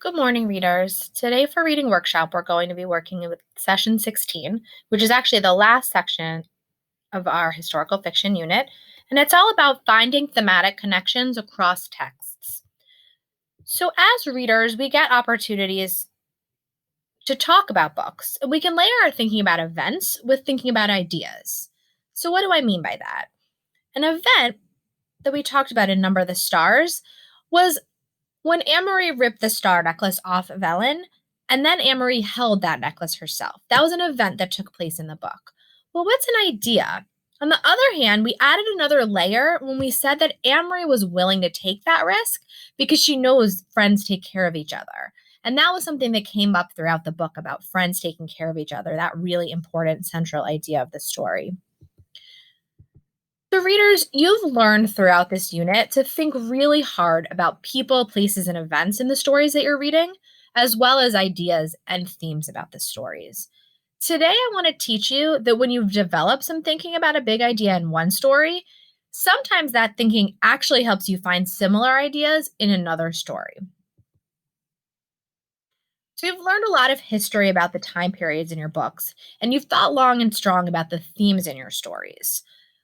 Good morning, readers. Today for Reading Workshop, we're going to be working with session 16, which is actually the last section of our historical fiction unit, and it's all about finding thematic connections across texts. So as readers, we get opportunities to talk about books, and we can layer our thinking about events with thinking about ideas. So what do I mean by that? An event that we talked about in Number the Stars was when Anne-Marie ripped the star necklace off of Ellen, and then Anne-Marie held that necklace herself. That was an event that took place in the book. Well, what's an idea? On the other hand, we added another layer when we said that Anne-Marie was willing to take that risk because she knows friends take care of each other. And that was something that came up throughout the book about friends taking care of each other, that really important central idea of the story. So, readers, you've learned throughout this unit to think really hard about people, places, and events in the stories that you're reading, as well as ideas and themes about the stories. Today, I want to teach you that when you've developed some thinking about a big idea in one story, sometimes that thinking actually helps you find similar ideas in another story. So, you've learned a lot of history about the time periods in your books, and you've thought long and strong about the themes in your stories.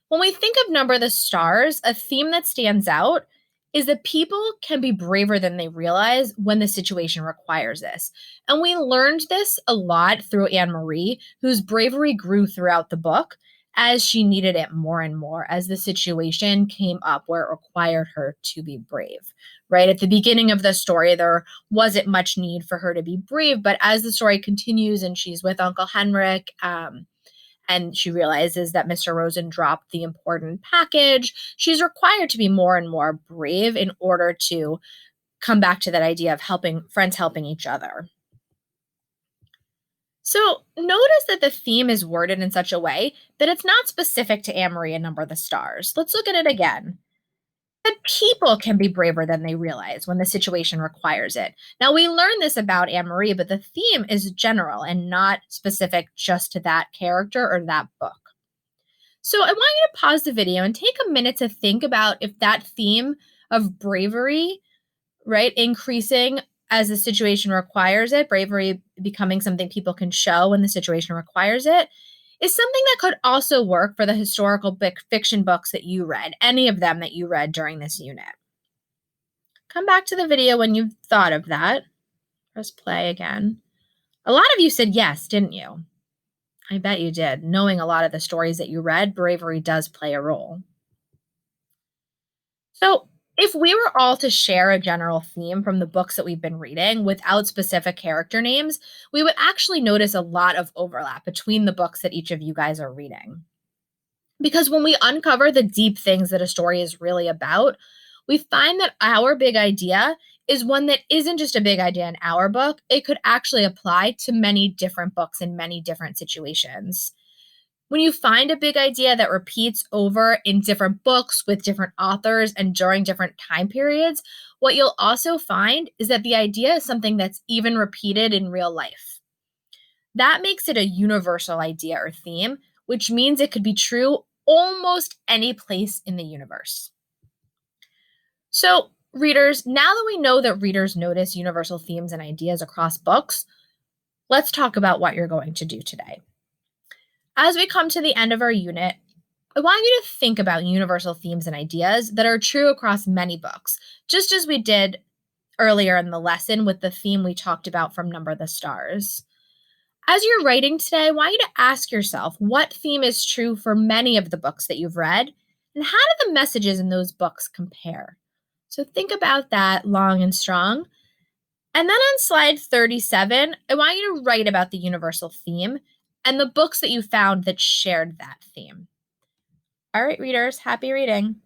When we think of Number the Stars, a theme that stands out is that people can be braver than they realize when the situation requires this. And we learned this a lot through Anne Marie, whose bravery grew throughout the book as she needed it more and more as the situation came up where it required her to be brave. Right at the beginning of the story, there wasn't much need for her to be brave, but as the story continues and she's with Uncle Henrik, and she realizes that Mr. Rosen dropped the important package, she's required to be more and more brave in order to come back to that idea of friends helping each other. So notice that the theme is worded in such a way that it's not specific to Anne-Marie and Number the Stars. Let's look at it again. That people can be braver than they realize when the situation requires it. Now, we learn this about Anne Marie, but the theme is general and not specific just to that character or that book. So, I want you to pause the video and take a minute to think about if that theme of bravery, right, increasing as the situation requires it, bravery becoming something people can show when the situation requires it, is something that could also work for the historical fiction books that you read, any of them that you read during this unit. Come back to the video when you've thought of that. Press play again. A lot of you said yes, didn't you? I bet you did. Knowing a lot of the stories that you read, bravery does play a role. So, if we were all to share a general theme from the books that we've been reading without specific character names, we would actually notice a lot of overlap between the books that each of you guys are reading. Because when we uncover the deep things that a story is really about, we find that our big idea is one that isn't just a big idea in our book, it could actually apply to many different books in many different situations. When you find a big idea that repeats over in different books with different authors and during different time periods, what you'll also find is that the idea is something that's even repeated in real life. That makes it a universal idea or theme, which means it could be true almost any place in the universe. So, readers, now that we know that readers notice universal themes and ideas across books, let's talk about what you're going to do today. As we come to the end of our unit, I want you to think about universal themes and ideas that are true across many books, just as we did earlier in the lesson with the theme we talked about from Number the Stars. As you're writing today, I want you to ask yourself what theme is true for many of the books that you've read, and how do the messages in those books compare? So think about that long and strong. And then on slide 37, I want you to write about the universal theme and the books that you found that shared that theme. All right, readers, happy reading.